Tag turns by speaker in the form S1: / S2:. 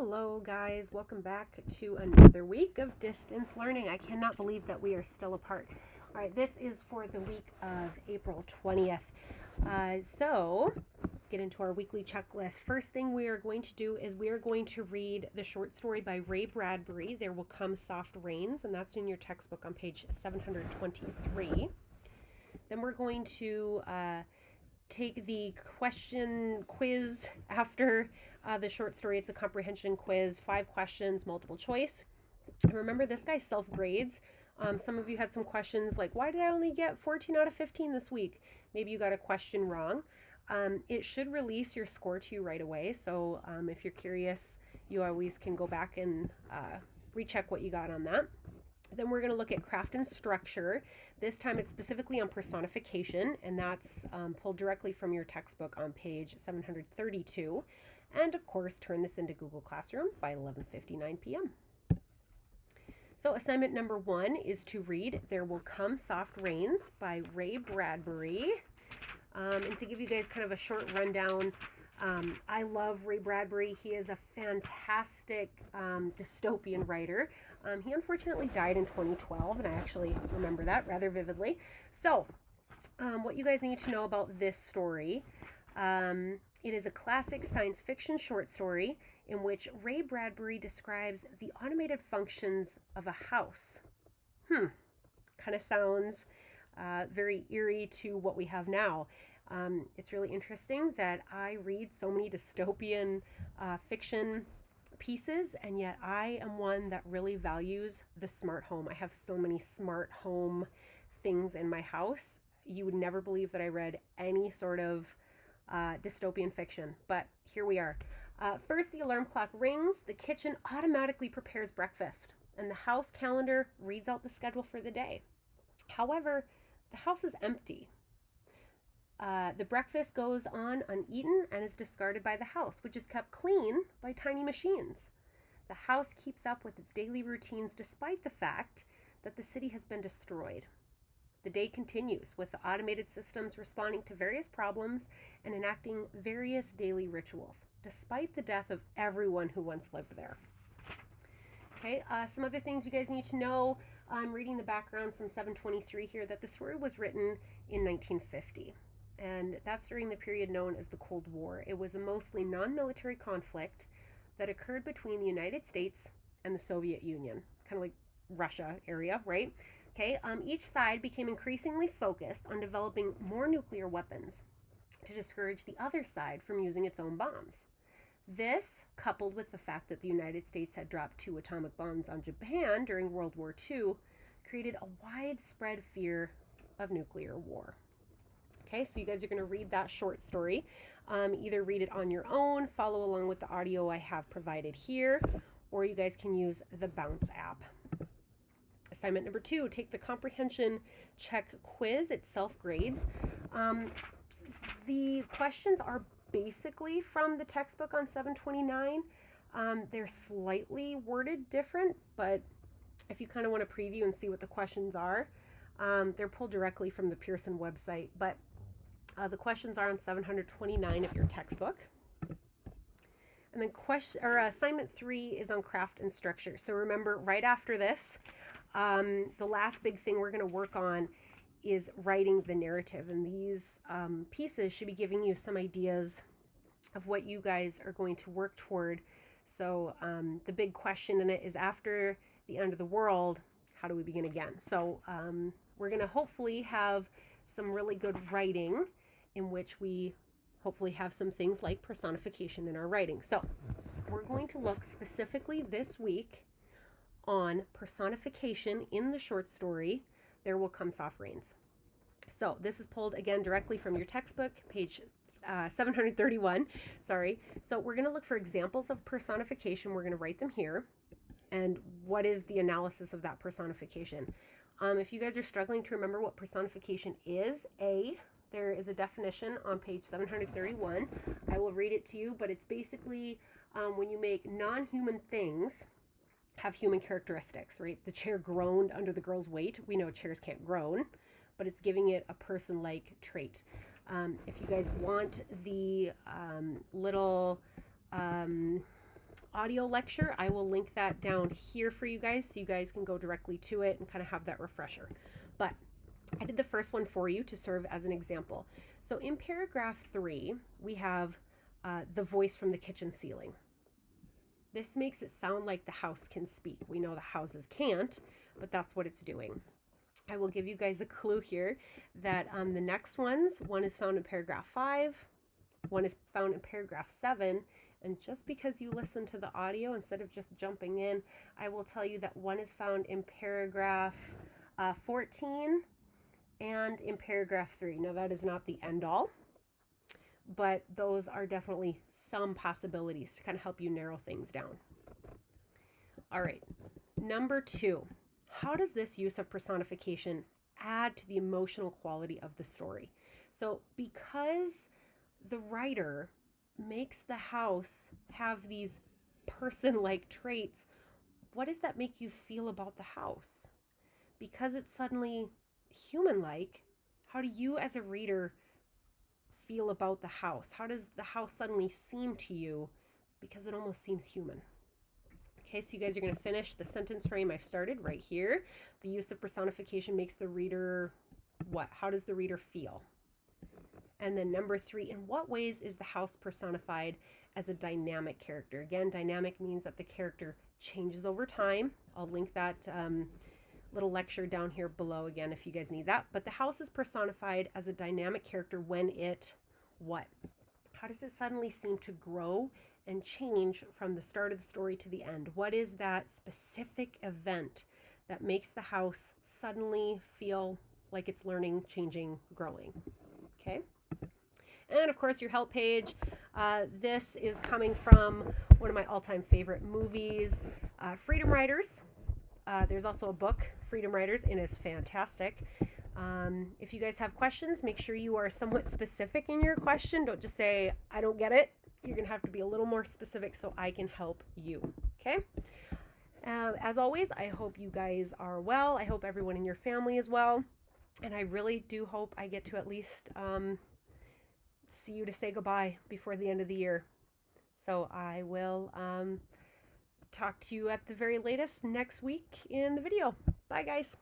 S1: Hello guys, welcome back to another week of distance learning. I cannot believe that we are still apart. All right, this is for the week of April 20th. So let's get into our weekly checklist. First thing we are going to do is we are going to read the short story by Ray Bradbury, There Will Come Soft Rains, and that's in your textbook on page 723. Then we're going to take the question quiz after the short story. It's a comprehension quiz, 5 questions, multiple choice. Remember, this guy self-grades. Some of you had some questions like, why did I only get 14 out of 15 this week? Maybe you got a question wrong. It should release your score to you right away. So if you're curious, you always can go back and recheck what you got on that. Then we're going to look at craft and structure. This time it's specifically on personification, and that's pulled directly from your textbook on page 732. And of course, turn this into Google Classroom by 11:59 p.m. So assignment number 1 is to read There Will Come Soft Rains by Ray Bradbury. And to give you guys kind of a short rundown, I love Ray Bradbury. He is a fantastic dystopian writer. He unfortunately died in 2012, and I actually remember that rather vividly. So what you guys need to know about this story, it is a classic science fiction short story in which Ray Bradbury describes the automated functions of a house. Kind of sounds very eerie to what we have now. It's really interesting that I read so many dystopian fiction pieces, and yet I am one that really values the smart home. I have so many smart home things in my house. You would never believe that I read any sort of dystopian fiction, but here we are. First, the alarm clock rings, the kitchen automatically prepares breakfast, and the house calendar reads out the schedule for the day. However, the house is empty. The breakfast goes on uneaten and is discarded by the house, which is kept clean by tiny machines. The house keeps up with its daily routines despite the fact that the city has been destroyed. The day continues with the automated systems responding to various problems and enacting various daily rituals, despite the death of everyone who once lived there. Okay, some other things you guys need to know. I'm reading the background from 723 here that the story was written in 1950. And that's during the period known as the Cold War. It was a mostly non-military conflict that occurred between the United States and the Soviet Union, kind of like Russia area, right? Okay, each side became increasingly focused on developing more nuclear weapons to discourage the other side from using its own bombs. This, coupled with the fact that the United States had dropped 2 atomic bombs on Japan during World War II, created a widespread fear of nuclear war. Okay, so you guys are going to read that short story. Either read it on your own, follow along with the audio I have provided here, or you guys can use the Bounce app. Assignment number 2, take the comprehension check quiz. It self-grades. The questions are basically from the textbook on 729. They're slightly worded different, but if you kind of want to preview and see what the questions are, they're pulled directly from the Pearson website, but the questions are on 729 of your textbook. And then assignment 3 is on craft and structure. So remember, right after this, the last big thing we're going to work on is writing the narrative. And these pieces should be giving you some ideas of what you guys are going to work toward. So the big question in it is, after the end of the world, how do we begin again? So we're going to hopefully have some really good writing in which we hopefully have some things like personification in our writing. So we're going to look specifically this week on personification in the short story, There Will Come Soft Rains. So this is pulled again directly from your textbook, page 731. Sorry. So we're going to look for examples of personification. We're going to write them here. And what is the analysis of that personification? If you guys are struggling to remember what personification is, there is a definition on page 731. I will read it to you, but it's basically when you make non-human things have human characteristics, right? The chair groaned under the girl's weight. We know chairs can't groan, but it's giving it a person-like trait. If you guys want the little audio lecture. I will link that down here for you guys so you guys can go directly to it and kind of have that refresher. But I did the first one for you to serve as an example. So in paragraph 3, we have the voice from the kitchen ceiling. This makes it sound like the house can speak. We know the houses can't, but that's what it's doing. I will give you guys a clue here that the next ones, one is found in paragraph 5, one is found in paragraph 7, and just because you listen to the audio instead of just jumping in, I will tell you that one is found in paragraph 14 and in paragraph 3. Now that is not the end all, but those are definitely some possibilities to kind of help you narrow things down. All right, number 2, how does this use of personification add to the emotional quality of the story? So because the writer makes the house have these person-like traits, what does that make you feel about the house? Because it's suddenly human-like, how do you as a reader feel about the house? How does the house suddenly seem to you? Because it almost seems human. Okay, so you guys are going to finish the sentence frame I've started right here. The use of personification makes the reader what? How does the reader feel? And then number 3, in what ways is the house personified as a dynamic character? Again, dynamic means that the character changes over time. I'll link that little lecture down here below again if you guys need that. But the house is personified as a dynamic character when it what? How does it suddenly seem to grow and change from the start of the story to the end? What is that specific event that makes the house suddenly feel like it's learning, changing, growing? Okay. And of course, your help page. This is coming from one of my all-time favorite movies, Freedom Writers. There's also a book, Freedom Writers, and it's fantastic. If you guys have questions, make sure you are somewhat specific in your question. Don't just say, I don't get it. You're going to have to be a little more specific so I can help you. Okay? As always, I hope you guys are well. I hope everyone in your family is well. And I really do hope I get to at least see you to say goodbye before the end of the year. So I will talk to you at the very latest next week in the video. Bye, guys.